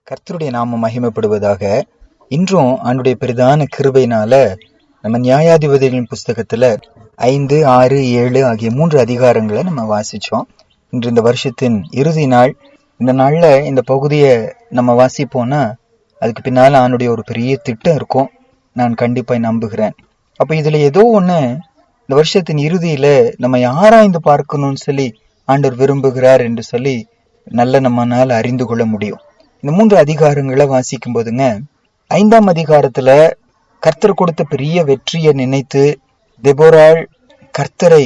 கர்த்தருடைய நாமம் மகிமைப்படுவதாக. இன்றும் ஆண்டுடைய பெரிதான கிருபையினால நம்ம நியாயாதிபதிகளின் புஸ்தகத்துல 5, 6, 7 ஆகிய 3 அதிகாரங்களை நம்ம வாசிச்சோம். இன்று இந்த வருஷத்தின் இறுதி நாள். இந்த நாள்ல இந்த பகுதியை நம்ம வாசிப்போம்னா அதுக்கு பின்னால ஆண்டுடைய ஒரு பெரிய திட்டம் இருக்கும், நான் கண்டிப்பா நம்புகிறேன். அப்ப இதுல ஏதோ ஒண்ணு இந்த வருஷத்தின் இறுதியில நம்ம ஆராய்ந்து பார்க்கணும்னு சொல்லி ஆண்டவர் விரும்புகிறார் என்று சொல்லி நல்ல நம்மனால அறிந்து கொள்ள முடியும். இந்த 3 அதிகாரங்களை வாசிக்கும் போதுங்க, 5ஆம் அதிகாரத்துல கர்த்தர் கொடுத்த பெரிய வெற்றியை நினைத்து தெபோராள் கர்த்தரை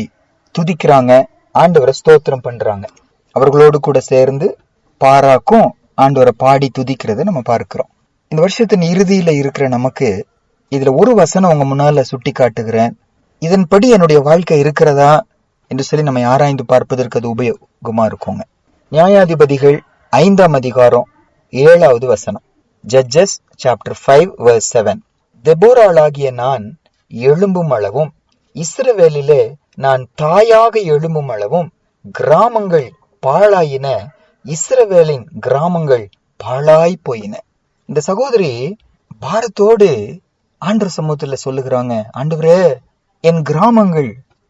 துதிக்கிறாங்க, ஆண்டவரை ஸ்தோத்திரம் பண்றாங்க. அவர்களோடு கூட சேர்ந்து பாராக்கும் ஆண்டவரை பாடி துதிக்கிறத நம்ம பார்க்கிறோம். இந்த வருஷத்தின் இறுதியில இருக்கிற நமக்கு இதுல ஒரு வசனம் உங்க முன்னால சுட்டி காட்டுகிறேன். இதன்படி என்னுடைய வாழ்க்கை இருக்கிறதா என்று சொல்லி நம்ம ஆராய்ந்து பார்ப்பதற்கு அது உபயோகமா இருக்குங்க. நியாயாதிபதிகள் 5ஆம் அதிகாரம் 7வது வசனம். Judges chapter 5 verse 7. தெபோராளாகிய நான் எழும்பும் அளவும் இஸ்ரவேலிலே நான் தாயாக எழும்பும் அளவும் கிராமங்கள் பாழாயின, இஸ்ரவேலின் கிராமங்கள் பாழாய் போயின. இந்த சகோதரி பாரத்தோடு ஆண்டவர் சமூகத்துல சொல்லுகிறாங்க, ஆண்டவரே என்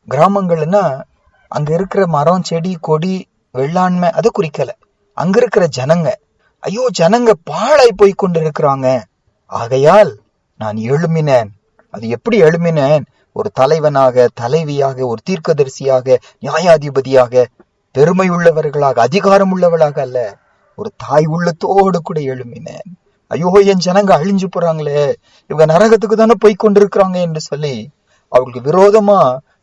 கிராமங்கள்னா அங்க இருக்கிற மரம் செடி கொடி வெள்ளாண்மை அதை குறிக்கல, அங்க இருக்கிற ஜனங்க, ஐயோ ஜனங்க பாழாய் போய் கொண்டிருக்கிறாங்க, ஆகையால் நான் எழும்பினேன். அது எப்படி எழும்பினேன்? ஒரு தலைவனாக, தலைவியாக, ஒரு தீர்க்கதரிசியாக, நியாயாதிபதியாக, பெருமை உள்ளவர்களாக, அதிகாரம் உள்ளவளாக அல்ல, ஒரு தாய் உள்ளத்தோடு கூட எழும்பினேன். ஐயோ என் ஜனங்க அழிஞ்சு போறாங்களே, இவங்க நரகத்துக்கு தானே போய் கொண்டிருக்கிறாங்க என்று சொல்லி அவங்களுக்கு விரோதமா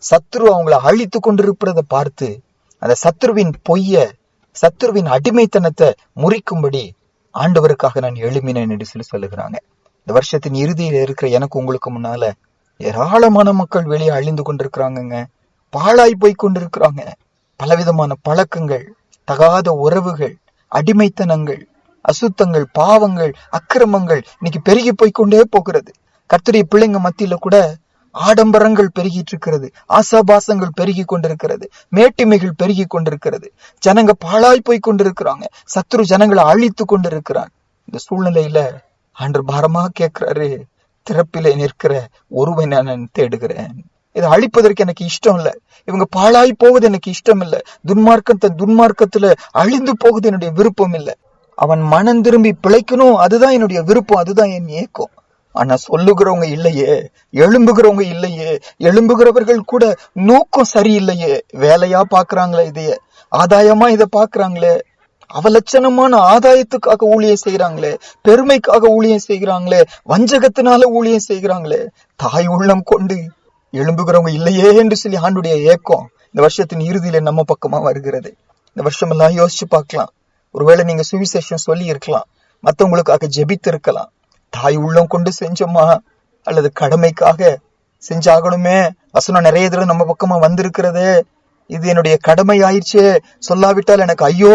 சத்ரு அவங்களை அழித்து கொண்டிருக்கிறத பார்த்து அந்த சத்ருவின் பொய்ய, சத்ருவின் அடிமைத்தனத்தை முறிக்கும்படி ஆண்டவருக்காக நான் எழுமினேன் என்று சொல்லி சொல்லுகிறாங்க. இந்த வருஷத்தின் இறுதியில இருக்கிற எனக்கு உங்களுக்கு முன்னால ஏராளமான மக்கள் வெளியே அழிந்து கொண்டிருக்கிறாங்க, பாழாய் போய் கொண்டிருக்கிறாங்க. பலவிதமான பழக்கங்கள், தகாத உறவுகள், அடிமைத்தனங்கள், அசுத்தங்கள், பாவங்கள், அக்கிரமங்கள் இன்னைக்கு பெருகி போய்கொண்டே போகிறது. கர்த்தருடைய பிள்ளைங்க மத்தியில கூட ஆடம்பரங்கள் பெருகிட்டு இருக்கிறது, ஆசாபாசங்கள் பெருகி கொண்டிருக்கிறது, மேட்டிமைகள் பெருகி கொண்டிருக்கிறது, ஜனங்க பாழாய் போய் கொண்டிருக்கிறாங்க, சத்ரு ஜனங்களை அழித்து கொண்டிருக்கிறான். இந்த சூழ்நிலையில ஆண்டவர் பாரமா கேட்கிறாரு, திறப்பிலே நிற்கிற ஒருவன் நான் தேடுகிறேன். இதை அழிப்பதற்கு எனக்கு இஷ்டம் இல்ல, இவங்க பாழாய் போவது எனக்கு இஷ்டம் இல்ல, துன்மார்க்கத்துல அழிந்து போகுது என்னுடைய விருப்பம் இல்லை. அவன் மனம் திரும்பி பிழைக்கணும், அதுதான் என்னுடைய விருப்பம், அதுதான் என் ஏக்கம். ஆனா சொல்லுகிறவங்க இல்லையே, எழும்புகிறவங்க இல்லையே, எழும்புகிறவர்கள் கூட நோக்கம் சரியில்லையே, வேலையா பாக்குறாங்களே, இதைய ஆதாயமா இதை பாக்குறாங்களே, அவலட்சணமான ஆதாயத்துக்காக ஊழியம் செய்யறாங்களே, பெருமைக்காக ஊழியம் செய்யறாங்களே, வஞ்சகத்தினால ஊழியம் செய்யறாங்களே, தாய் உள்ளம் கொண்டு எழும்புகிறவங்க இல்லையே என்று சொல்லி ஆண்டுடைய ஏக்கம் இந்த வருஷத்தின் இறுதியில நம்ம பக்கமா வருகிறது. இந்த வருஷம் எல்லாம் யோசிச்சு பார்க்கலாம். ஒருவேளை நீங்க சுவிசேஷம் சொல்லி இருக்கலாம், மத்தவங்களுக்காக ஜெபித்து இருக்கலாம், தாய் உள்ளம் கொண்டு செஞ்சோமா அல்லது கடமைக்காக செஞ்சாகணுமே, வசனம் நிறைய தடவை நம்ம பக்கமா வந்திருக்கிறதே, இது என்னுடைய கடமை ஆயிடுச்சே, சொல்லாவிட்டால் எனக்கு ஐயோ,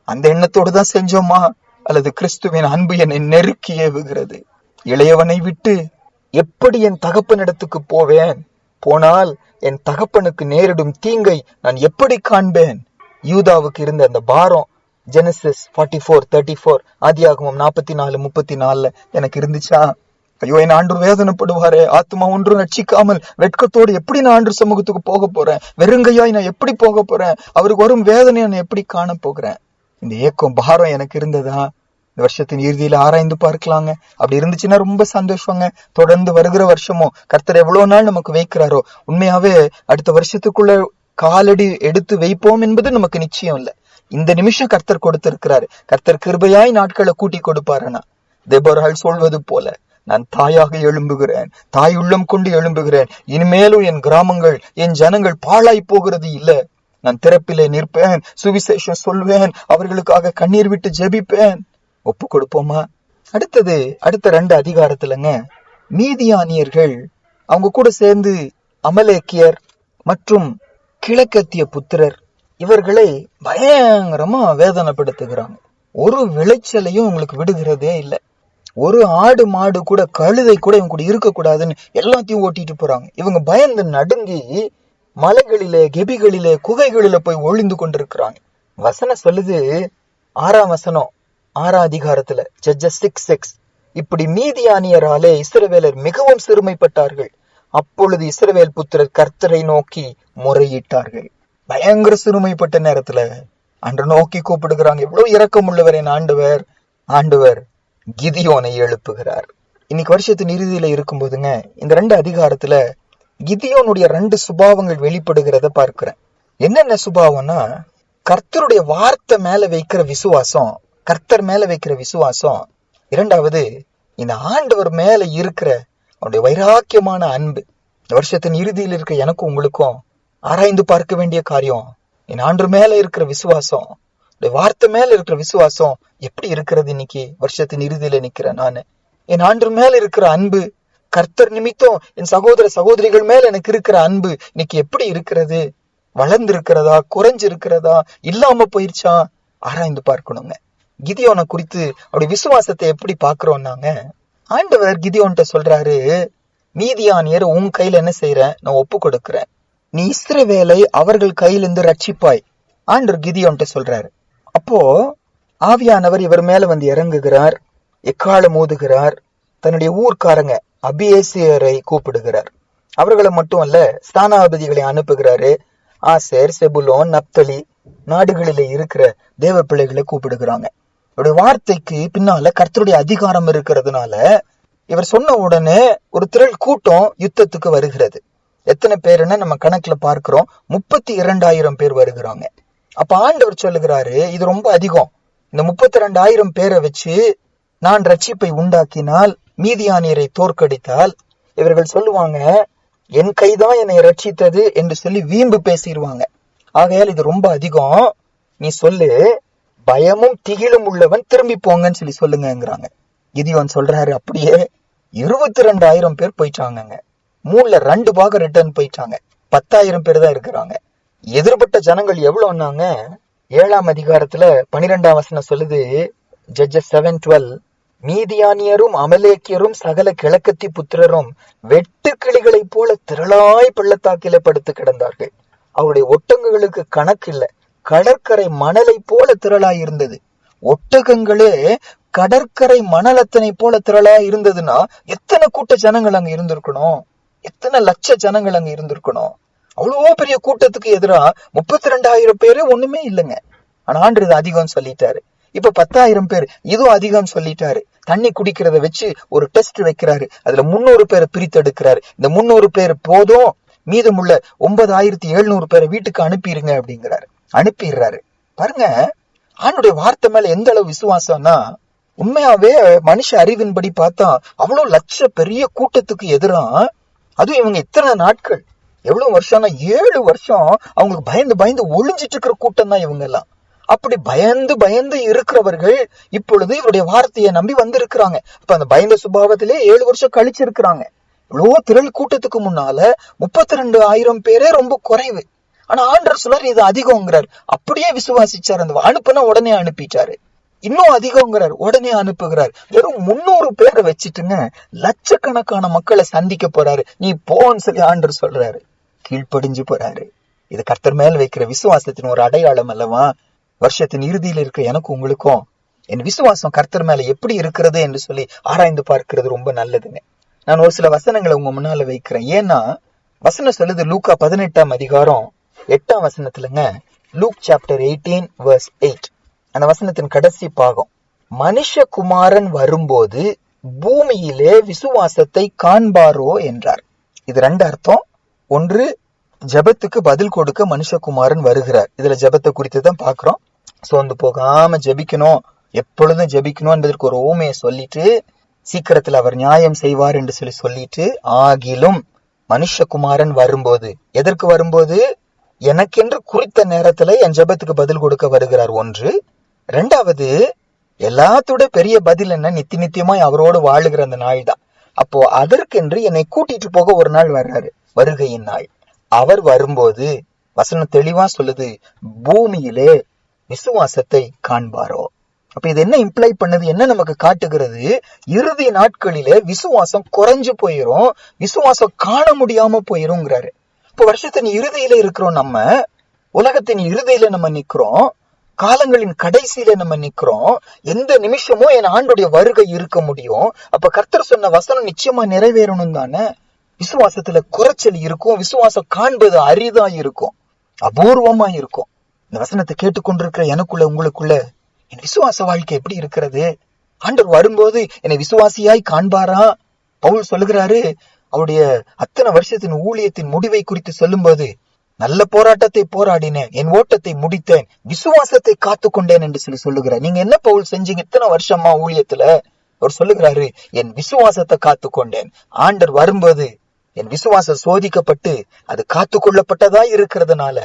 அந்த எண்ணத்தோடு தான் செஞ்சோமா, அல்லது கிறிஸ்துவின் அன்பு என்னை நெருக்கி ஏவுகிறது. இளையவனை விட்டு எப்படி என் தகப்பனிடத்துக்கு போவேன்? போனால் என் தகப்பனுக்கு நேரிடும் தீங்கை நான் எப்படி காண்பேன்? யூதாவுக்கு இருந்த அந்த பாரம் ஜெனசிஸ் 44:34, ஆதியாகமம் 44:34 எனக்கு இருந்துச்சா? ஐயோ என் ஆண்டவர் வேதனைப்படுவாரே, ஆத்மா ஒன்றும் ரட்சிக்காமல் வெட்கத்தோடு எப்படி நான் ஆண்டு சமூகத்துக்கு போக போறேன்? வெறுங்கையாய் நான் எப்படி போக போறேன்? அவருக்கு வரும் வேதனை நான் எப்படி காண போகிறேன்? இந்த ஏக்கம் பாரம் எனக்கு இருந்ததா? இந்த வருஷத்தின் இறுதியில ஆராய்ந்து பார்க்கலாங்க. அப்படி இருந்துச்சுன்னா ரொம்ப சந்தோஷங்க. தொடர்ந்து வருகிற வருஷமும் கர்த்தர் எவ்வளவு நாள் நமக்கு வைக்கிறாரோ, உண்மையாவே அடுத்த வருஷத்துக்குள்ள காலடி எடுத்து வைப்போம் என்பது நமக்கு நிச்சயம் இல்லை. இந்த நிமிஷம் கர்த்தர் கொடுத்திருக்கிறாரு. கர்த்தர் கிருபையாய் நாட்களை கூட்டி கொடுப்பாருனா, தெபோராள் சொல்வது போல நான் தாயாக எழும்புகிறேன், தாய் உள்ளம் கொண்டு எழும்புகிறேன். இனிமேலும் என் கிராமங்கள், என் ஜனங்கள் பாழாய் போகிறது இல்ல. நான் திறப்பிலே நிற்பேன், சுவிசேஷம் சொல்வேன், அவர்களுக்காக கண்ணீர் விட்டு ஜெபிப்பேன். ஒப்பு கொடுப்போமா? அடுத்த 2 அதிகாரத்துலங்க, மீதியானியர்கள் அவங்க கூட சேர்ந்து அமலேக்கியர் மற்றும் கிழக்கத்திய புத்திரர் இவர்களை பயங்கரமா வேதனைப்படுத்துகிறாங்க. ஒரு விளைச்சலையும் உங்களுக்கு விடுகிறதே இல்லை. ஒரு ஆடு மாடு கூட, கழுதை கூட இவங்க கூட இருக்கக்கூடாதுன்னு எல்லாத்தையும் ஓட்டிட்டு போறாங்க. இவங்க பயந்து நடுங்கி மலைகளிலே, கெபிகளிலே, குகைகளில போய் ஒளிந்து கொண்டிருக்கிறாங்க. வசனம் சொல்லுது, 6ஆம் வசனம், 6ஆம் அதிகாரத்துல ஜட்ஜஸ் 6:6, இப்படி மீதியானியராலே இஸ்ரவேலர் மிகவும் சிறுமைப்பட்டார்கள். அப்பொழுது இஸ்ரவேல் புத்திரர் கர்த்தரை நோக்கி முறையிட்டார்கள். பயங்கர சிறுமைப்பட்ட நேரத்துல அன்று நோக்கி கூப்பிடுகிறாங்க. எவ்வளவு இரக்கம் உள்ளவர் என் ஆண்டவர். ஆண்டவர் கிதியோனை எழுப்புகிறார். இன்னைக்கு வருஷத்தின் இறுதியில இருக்கும் போதுங்க, இந்த 2 அதிகாரத்துல கிதியோனுடைய 2 சுபாவங்கள் வெளிப்படுகிறத பார்க்கிறேன். என்னென்ன சுபாவம்னா, கர்த்தருடைய வார்த்தை மேல வைக்கிற விசுவாசம், கர்த்தர் மேல வைக்கிற விசுவாசம். இரண்டாவது, இந்த ஆண்டவர் மேல இருக்கிற அவருடைய வைராக்கியமான அன்பு. இந்த வருஷத்தின் இறுதியில் இருக்க எனக்கும் உங்களுக்கும் ஆராய்ந்து பார்க்க வேண்டிய காரியம், என் ஆண்டவர் மேல இருக்கிற விசுவாசம், வார்த்தை மேல இருக்கிற விசுவாசம் எப்படி இருக்கிறது? இன்னைக்கு வருஷத்தின் இறுதியில நிக்கிறேன் நானு. என் ஆண்டவர் மேல இருக்கிற அன்பு, கர்த்தர் நிமித்தம் என் சகோதர சகோதரிகள் மேல எனக்கு இருக்கிற அன்பு இன்னைக்கு எப்படி இருக்கிறது? வளர்ந்து இருக்கிறதா, குறைஞ்சு இருக்கிறதா, இல்லாம போயிருச்சா? ஆராய்ந்து பார்க்கணுங்க. கிதியோனை குறித்து அவருடைய விசுவாசத்தை எப்படி பாக்குறோம்னாங்க, ஆண்டவர் கிதியோன்ட்ட சொல்றாரு, மீதியானியர் உன் கையில என்ன செய்யறேன், நான் ஒப்பு கொடுக்கிறேன், நீ இஸ்ரவேலை அவர்கள் கையிலிருந்து ரட்சிப்பாய். ஆண்டவர் கிதியோன்ட்ட சொல்றாரு. அப்போ ஆவியானவர் இவர் மேல வந்து இறங்குகிறார், எக்காலம் ஊதுகிறார், தன்னுடைய ஊர்க்காரங்க அபியேசியரை கூப்பிடுகிறார். அவர்களை மட்டும் அல்ல, ஸ்தானாபதிகளை அனுப்புகிறாரு. ஆசேர், செபுலோன், நப்தலி நாடுகளில இருக்கிற தேவ பிள்ளைகளை கூப்பிடுகிறாங்க. அவருடைய வார்த்தைக்கு பின்னால கர்த்தருடைய அதிகாரம் இருக்கிறதுனால இவர் சொன்ன உடனே ஒரு திரள் கூட்டம் யுத்தத்துக்கு வருகிறது. எத்தனை பேருன்னு நம்ம கணக்குல பார்க்கிறோம், 32,000 பேர் வருகிறாங்க. அப்ப ஆண்டவர் சொல்லுகிறாரு, இது ரொம்ப அதிகம், இந்த 32,000 பேரை வச்சு நான் ரட்சிப்பை உண்டாக்கினால், மீதியானியரை தோற்கடித்தால், இவர்கள் சொல்லுவாங்க என் கைதான் என்னை ரட்சித்தது என்று சொல்லி வீம்பு பேசிடுவாங்க. ஆகையால் இது ரொம்ப அதிகம், நீ சொல்லு, பயமும் திகிலும் உள்ளவன் திரும்பி போங்கன்னு சொல்லி சொல்லுங்கிறாங்க. கிதியோன் சொல்றாரு, அப்படியே 22,000 பேர் போயிட்டாங்க. 3/2 பாகம் ரிட்டர்ன் போயிட்டாங்க. 10,000 பேர் தான் இருக்கிறாங்க. எதிர்பட்ட ஜனங்கள் எவ்வளவுன்னாங்க, 7ஆம் அதிகாரத்துல 12ஆம் வசனம் சொல்லுது, ஜட்ஜஸ் 7:12, மீதியானியரும் அமலேக்கியரும் சகல கிழக்கத்தி புத்திரரும் வெட்டு கிளிகளை போல திரளாய் பள்ளத்தாக்கில படுத்து கிடந்தார்கள். அவருடைய ஒட்டகங்களுக்கு கணக்கு இல்ல, கடற்கரை மணலை போல திரளாய் இருந்தது. ஒட்டகங்களே கடற்கரை மணலத்தனை போல திரளாய் இருந்ததுன்னா எத்தனை கூட்ட ஜனங்கள் அங்க இருந்திருக்கணும், எத்தனை லட்ச ஜனங்கள் அங்க இருந்திருக்கணும். அவ்வளோ பெரிய கூட்டத்துக்கு எதிரா 32,000 பேரு ஒண்ணுமே இல்லைங்க. ஆனா ஆண்டு இது அதிகம் சொல்லிட்டாரு. இப்ப 10,000 பேர் இதுவும் அதிகம் சொல்லிட்டாரு. தண்ணி குடிக்கிறத வச்சு ஒரு டெஸ்ட் வைக்கிறாரு. அதுல 300 பேரை பிரித்தெடுக்கிறாரு. இந்த 300 பேர் போதும், மீதமுள்ள 9,700 பேரை வீட்டுக்கு அனுப்பிடுங்க அப்படிங்கிறாரு. அனுப்பிடுறாரு. பாருங்க, ஆண்டுடைய வார்த்தை மேல எந்த அளவு விசுவாசம்னா, உண்மையாவே மனுஷ அறிவின்படி பார்த்தா அவ்வளவு லட்ச பெரிய கூட்டத்துக்கு எதிரா, அதுவும் இவங்க இத்தனை நாட்கள், எவ்வளவு வருஷம்னா 7 வருஷம் அவங்களுக்கு பயந்து பயந்து ஒளிஞ்சிட்டு இருக்கிற கூட்டம் தான் இவங்க எல்லாம். அப்படி பயந்து பயந்து இருக்கிறவர்கள் இப்பொழுது இவருடைய வார்த்தையை நம்பி வந்திருக்கிறாங்க. இப்ப அந்த பயந்த சுபாவத்திலே 7 வருஷம் கழிச்சு இருக்கிறாங்க. இவ்வளோ திரள் கூட்டத்துக்கு முன்னால 32,000 பேரே ரொம்ப குறைவு. ஆனா ஆண்டவர் சொல்றாரு இது அதிகம்ங்கிறார். அப்படியே விசுவாசிச்சார். அந்த அனுப்புனா உடனே அனுப்பிட்டாரு. இன்னும் அதிகம்ங்கிறார், உடனே அனுப்புகிறார். வெறும் 300 பேரை வச்சுட்டுங்க லட்சக்கணக்கான மக்களை சந்திக்க போறாரு. நீ போன்னு சொல்லி ஆண்டவர் சொல்றாரு. கீழ்ப்படிஞ்சு போறாரு. இது கர்த்தர் மேல் வைக்கிற விசுவாசத்தின் ஒரு அடையாளம் அல்லவா? வருஷத்தின் இறுதியில் இருக்க எனக்கும் உங்களுக்கும் என் விசுவாசம் கர்த்தர் மேல எப்படி இருக்கிறது என்று சொல்லி ஆராய்ந்து பார்க்கிறது ரொம்ப நல்லதுங்க. நான் ஒரு சில வசனங்களை உங்க முன்னால வைக்கிறேன். ஏன்னா வசனம் சொல்லுது, லூக்கா 18ஆம் அதிகாரம் 8ஆம் வசனத்துலங்க, லூக் சாப்டர் 18 verse 8, அந்த வசனத்தின் கடைசி பாகம், மனுஷகுமாரன் வரும்போது பூமியிலே விசுவாசத்தை காண்பாரோ என்றார். இது 2 அர்த்தம். ஒன்று, ஜெபத்துக்கு பதில் கொடுக்க மனுஷகுமாரன் வருகிறார். இதுல ஜெபத்தை குறித்து தான் பாக்குறோம். சோர்ந்து போகாம ஜெபிக்கணும், எப்பொழுதும் ஜெபிக்கணும் என்பதற்கு ஒரு ஓமையை சொல்லிட்டு, சீக்கிரத்தில் அவர் நியாயம் செய்வார் என்று சொல்லிட்டு, ஆகிலும் மனுஷகுமாரன் வரும்போது, எதற்கு வரும்போது, எனக்கென்று குறித்த நேரத்துல என் ஜெபத்துக்கு பதில் கொடுக்க வருகிறார். ஒன்று. 2வது, எல்லாத்தோட பெரிய பதில் என்ன, நித்தியமாய் அவரோடு வாழுகிற அந்த நாள் தான். அப்போ அதற்கென்று என்னை கூட்டிட்டு போக ஒரு நாள் வர்றாரு, வருகையின் நாள். அவர் வரும்போது வசனம் தெளிவா சொல்லுது, பூமியிலே விசுவாசத்தை காண்பாரோ. அப்ப இது என்ன இம்ப்ளை பண்ணுது, என்ன நமக்கு காட்டுகிறது? இறுதி நாட்களிலே விசுவாசம் குறைஞ்சு போயிரும், விசுவாசம் காண முடியாம போயிருங்கிறாரு. இப்ப வருஷத்தின் இறுதியில இருக்கிறோம், நம்ம உலகத்தின் இறுதியில நம்ம நிக்கிறோம். காலங்களின் கடைசியில நம்ம நிக்கிறோம். எந்த நிமிஷமும் என் ஆண்டுடைய வருகை இருக்க முடியும். அப்ப கர்த்தர் சொன்ன வசனம் நிச்சயமா நிறைவேறணும் தானே. விசுவாசத்துல குறைச்சல் இருக்கும். விசுவாசம் காண்பது அரிதா இருக்கும், அபூர்வமா இருக்கும். இந்த வசனத்தை கேட்டுக்கொண்டிருக்கிற எனக்குள்ள உங்களுக்குள்ள என் விசுவாச வாழ்க்கை எப்படி இருக்கிறது? ஆண்டவர் வரும்போது என்னை விசுவாசியாய் காண்பாரா? பவுல் சொல்லுகிறாரு, அவருடைய அத்தனை வருஷத்தின் ஊழியத்தின் முடிவை குறித்து சொல்லும்போது, நல்ல போராட்டத்தை போராடினேன், என் ஓட்டத்தை முடித்தேன், விசுவாசத்தை காத்து கொண்டேன் என்று சொல்லுகிறார். நீங்க என்ன பவுல் செஞ்சீங்க இத்தனை வருஷமா ஊழியத்துல? அவர் சொல்லுகிறாரு, என் விசுவாசத்தை காத்து கொண்டேன். ஆண்டவர் வரும்போது என் விசுவாசம் சோதிக்கப்பட்டு அது காத்து கொள்ளப்பட்டதா இருக்கிறதுனால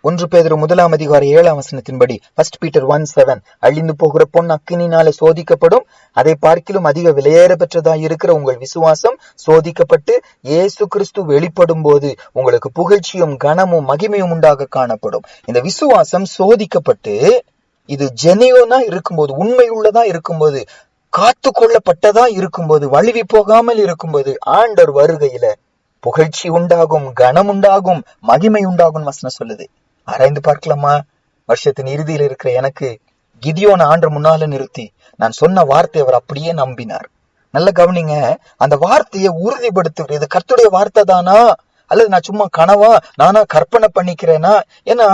1 பேதுரு 1:7 1 Peter 1:7 அழிந்து போகிற பொன் அக்கினினாலே சோதிக்கப்படும், அதை பார்க்கிலும் அதிக விலையேற பெற்றதா இருக்கிற உங்கள் விசுவாசம் சோதிக்கப்பட்டு இயேசு கிறிஸ்து வெளிப்படும் போது உங்களுக்கு புகழ்ச்சியும் கனமும் மகிமையும் உண்டாக காணப்படும். இந்த விசுவாசம் சோதிக்கப்பட்டு இது ஜெனியூனா இருக்கும்போது, உண்மை உள்ளதா இருக்கும்போது, காத்து கொள்ளப்பட்டதா இருக்கும்போது, வழுவி போகாமல் இருக்கும்போது, ஆண்டவர் வருகையில புகழ்ச்சி உண்டாகும், கனம் உண்டாகும், மகிமை உண்டாகும் வசனம் சொல்லுது. ஆராய்ந்து பார்க்கலாமா? வருஷத்தின் இறுதியில் இருக்கிற எனக்கு கிதியோன ஆண்டு முன்னால நிறுத்தி நான் சொன்ன வார்த்தை அவர் அப்படியே நம்பினார். நல்ல கவனிங்க, அந்த வார்த்தையை உறுதிப்படுத்துகிறது. இது கர்த்தருடைய வார்த்தை தானா அல்லது நான் சும்மா கனவா நானா கற்பனை பண்ணிக்கிறேனா? ஏன்னா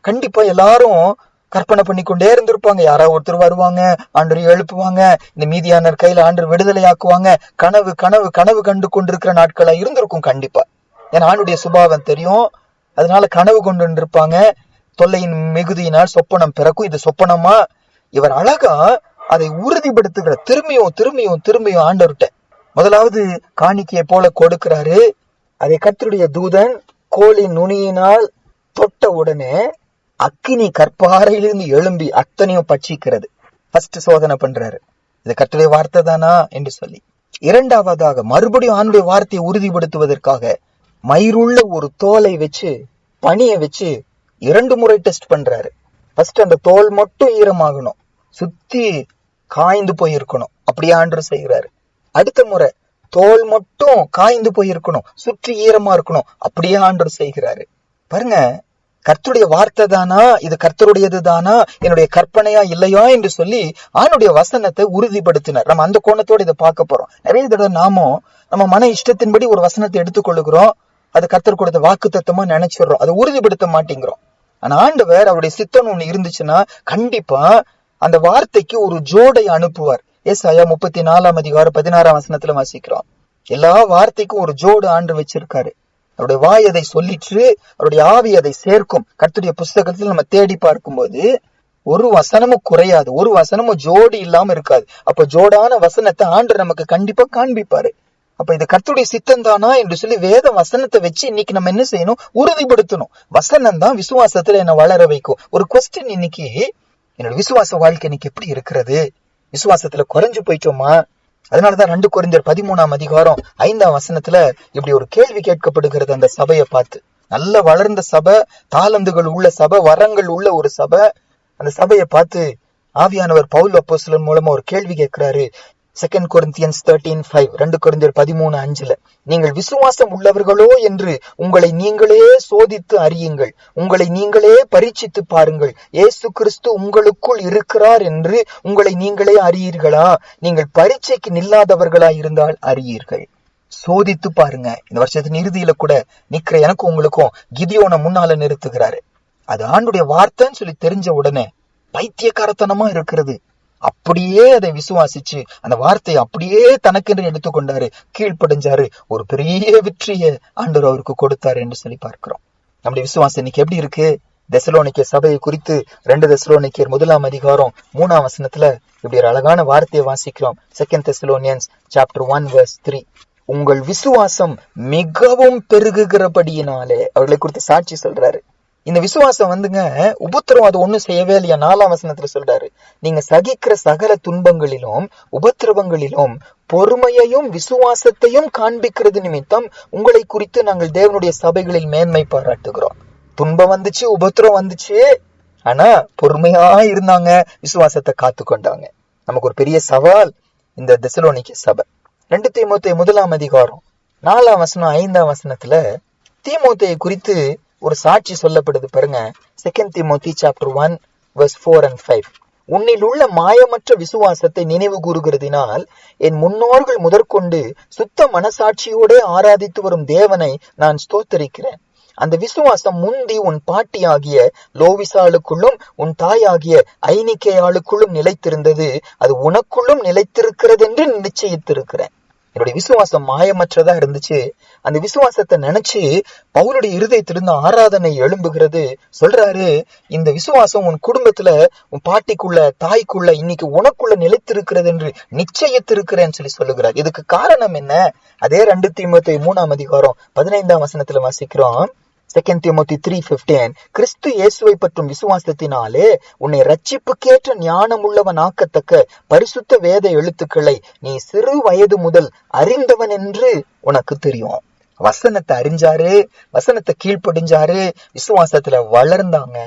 கண்டிப்பா எல்லாரும் கற்பனை பண்ணி கொண்டே இருந்திருப்பாங்க. யாராவது ஒருத்தர் வருவாங்க, ஆண்டரை எழுப்புவாங்க, இந்த மீதியானர் கையில ஆண்டர் விடுதலை ஆக்குவாங்க. கனவு கனவு கனவு கண்டு கொண்டிருக்கிற நாட்களா இருந்திருக்கும் கண்டிப்பா. ஏன்னா ஆண்டுடைய சுபாவம் தெரியும், அதனால கனவு கொண்டு இருப்பாங்க. தொல்லையின் மிகுதியினால் சொப்பனம் பிறக்கும். இது சொப்பனமா? இவர் அழகா அதை உறுதிப்படுத்துகிற, திரும்பியும் திரும்பியும் திரும்பியும் ஆண்டவர்கிட்ட முதலாவது காணிக்கையை போல கொடுக்கிறாரு. அதை கர்த்தருடைய தூதன் கோலின் நுனியினால் தொட்ட உடனே அக்கினி கற்பாறையிலிருந்து எழும்பி அத்தனையும் பட்சிக்கிறது. ஃபர்ஸ்ட் சோதனை பண்றாரு, இது கர்த்தருடைய வார்த்தை தானா என்று சொல்லி. இரண்டாவதாக மறுபடியும் ஆண்டுடைய வார்த்தையை உறுதிப்படுத்துவதற்காக மயிருள்ள ஒரு தோலை வச்சு, பனியை வச்சு 2 முறை டெஸ்ட் பண்றாரு. ஃபர்ஸ்ட் அந்த தோல் மட்டும் ஈரமாகணும், சுத்தி காய்ந்து போயிருக்கணும், அப்படியே ஆண்டவர் செய்கிறாரு. அடுத்த முறை தோல் மட்டும் காய்ந்து போயிருக்கணும், சுற்றி ஈரமா இருக்கணும், அப்படியே ஆண்டவர் செய்கிறாரு. பாருங்க, கர்த்தருடைய வார்த்தை தானா, இது கர்த்தருடையது தானா, என்னுடைய கற்பனையா இல்லையா என்று சொல்லி ஆணுடைய வசனத்தை உறுதிப்படுத்தினார். நம்ம அந்த கோணத்தோடு இதை பார்க்க போறோம். நிறைய தடவை நாமும் நம்ம மன இஷ்டத்தின்படி ஒரு வசனத்தை எடுத்துக்கொள்ளுகிறோம், அது கர்த்தர் கொடுத்த வாக்கு தத்தமா நினைச்சிடறோம், அதை உறுதிப்படுத்த மாட்டேங்கிறோம். ஆனா ஆண்டவர் அவருடைய சித்தம் ஒண்ணு இருந்துச்சுன்னா கண்டிப்பா அந்த வார்த்தைக்கு ஒரு ஜோடை அனுப்புவார். ஏசாயா 34:16 வாசிக்கிறோம். எல்லா வார்த்தைக்கும் ஒரு ஜோடு ஆண்டு வச்சிருக்காரு. அவருடைய வாய் அதை சொல்லிட்டு அவருடைய ஆவி அதை சேர்க்கும். கர்த்தருடைய புஸ்தகத்தில் நம்ம தேடி பார்க்கும்போது ஒரு வசனமும் குறையாது, ஒரு வசனமும் ஜோடி இல்லாம இருக்காது. அப்ப ஜோடான வசனத்தை ஆண்டவர் நமக்கு கண்டிப்பா காண்பிப்பாரு. அப்ப இது கர்த்தருடைய சித்தம் தானா என்று சொல்லி வேத வசனத்தை வச்சு இன்னைக்கு நம்ம என்ன செய்யணும்? உறுதிப்படுத்தணும். வசனம் தான் விசுவாசத்துல என்ன வளர வைக்கும். ஒரு கொஸ்டின் இன்னைக்கு, என்னோட விசுவாச வாழ்க்கை இன்னைக்கு எப்படி இருக்கிறது? விசுவாசத்துல குறைஞ்சு போயிட்டோமா? அதனாலதான் 2 கொரிந்தியர் 13:5 இப்படி ஒரு கேள்வி கேட்கப்படுகிறது. அந்த சபையை பார்த்து, நல்ல வளர்ந்த சபை, தாளந்துகள் உள்ள சபை, வரங்கள் உள்ள ஒரு சபை. அந்த சபையை பார்த்து ஆவியானவர் பவுல் அப்போஸ்தலன் மூலமா ஒரு கேள்வி கேட்கிறாரு. 2 Corinthians 13:5 2 கொரிந்தியர் 13:5 நீங்கள் விசுவாசம் உள்ளவர்களோ என்று உங்களை நீங்களே சோதித்து அறியுங்கள், உங்களை நீங்களே பரீட்சித்து பாருங்கள், இயேசு கிறிஸ்து உங்களுக்குள் இருக்கிறார் என்று உங்களை நீங்களே அறியீர்களா? நீங்கள் பரீட்சைக்கு நில்லாதவர்களா இருந்தால் அறியீர்கள். சோதித்து பாருங்க. இந்த வருஷத்தின் இறுதியில கூட நிக்கிற எனக்கும் உங்களுக்கும் கிதியோனை முன்னால நிறுத்துகிறாரு. அது ஆண்டுடைய வார்த்தைன்னு சொல்லி தெரிஞ்ச உடனே பைத்தியக்காரத்தனமா இருக்கிறது. அப்படியே அதை விசுவாசிச்சு அந்த வார்த்தையை அப்படியே தனக்கென்று எடுத்துக்கொண்டாரு, கீழ்ப்படிஞ்சாரு, ஒரு பெரிய வெற்றியை ஆண்டவர் அவருக்கு கொடுத்தாரு என்று சொல்லி பார்க்கிறோம். நம்முடைய விசுவாசம் இன்னைக்கு எப்படி இருக்கு? தெசலோனிக்கே சபையை குறித்து 2 தெசலோனிக்கேயர் 1:3 இப்படி ஒரு அழகான வார்த்தையை வாசிக்கிறோம். 2 Thessalonians chapter 1:3 உங்கள் விசுவாசம் மிகவும் பெருகுகிறபடியினாலே அவர்களை குறித்து சாட்சி சொல்றாரு. இந்த விசுவாசம் உபத்திரம் அது ஒண்ணும் செய்யவே இல்லையா? 4 சொல்றாரு, நீங்க சகிக்கிற சகல துன்பங்களிலும் உபத்திரவங்களிலும் பொறுமையையும் விசுவாசத்தையும் காண்பிக்கிறது நிமித்தம் உங்களை குறித்து நாங்கள் தேவனுடைய சபைகளில் மேன்மை பாராட்டுகிறோம். துன்பம் வந்துச்சு, உபத்திரம் வந்துச்சு, ஆனா பொறுமையா இருந்தாங்க, விசுவாசத்தை காத்து கொண்டாங்க. நமக்கு ஒரு பெரிய சவால் இந்த தெசலோனிக்கே சபை. 2 தீமோத்தேயு 1:4 தீமோத்தேயு குறித்து ஒரு சாட்சி சொல்லப்படுது பாருங்க. 2 Timothy chapter 1 verse 4 and 5. உன்னில் உள்ள மாயமற்ற விசுவாசத்தை நினைவு கூறுகிறதினால் என் முன்னோர்கள் முதற்கொண்டு சுத்த மனசாட்சியோட ஆராதித்து வரும் தேவனை நான் ஸ்தோத்தரிக்கிறேன். அந்த விசுவாசம் முந்தி உன் பாட்டியாகிய லோவிசாளுக்குள்ளும் உன் தாயாகிய ஐனிக்கேயாளுக்குள்ளும் நிலைத்திருந்தது. அது உனக்குள்ளும் நிலைத்திருக்கிறது என்று நிச்சயித்திருக்கிறேன். என்னுடைய விசுவாசம் மாயமற்றதா இருந்துச்சு. அந்த விசுவாசத்தை நினைச்சு பவுலுடைய இருதயத்திலிருந்து ஆராதனை எழும்புகிறது. சொல்றாரு, இந்த விசுவாசம் உன் குடும்பத்துல, உன் பாட்டிக்குள்ள, தாய்க்குள்ள, இன்னைக்கு உனக்குள்ள நிலைத்திருக்கிறது என்று நிச்சயித்திருக்கிறேன்னு சொல்லுகிறார். இதுக்கு காரணம் என்ன? அதே 2 தீமோத்தேயு 3:15 வாசிக்கிறோம். 2 Timothy 3:15, கிறிஸ்து இயேசுவை பற்றும் விசுவாசத்தினாலே உன்னை ரட்சிப்புக்கேற்ற ஞானம் உள்ளவன் ஆக்கத்தக்க பரிசுத்த வேத எழுத்துக்களை நீ சிறு வயது முதல் அறிந்தவன் என்று உனக்கு தெரியும். வசனத்தை அறிஞ்சாரு, வசனத்தை கீழ்ப்படிஞ்சாரு, விசுவாசத்துல வளர்ந்தாங்க.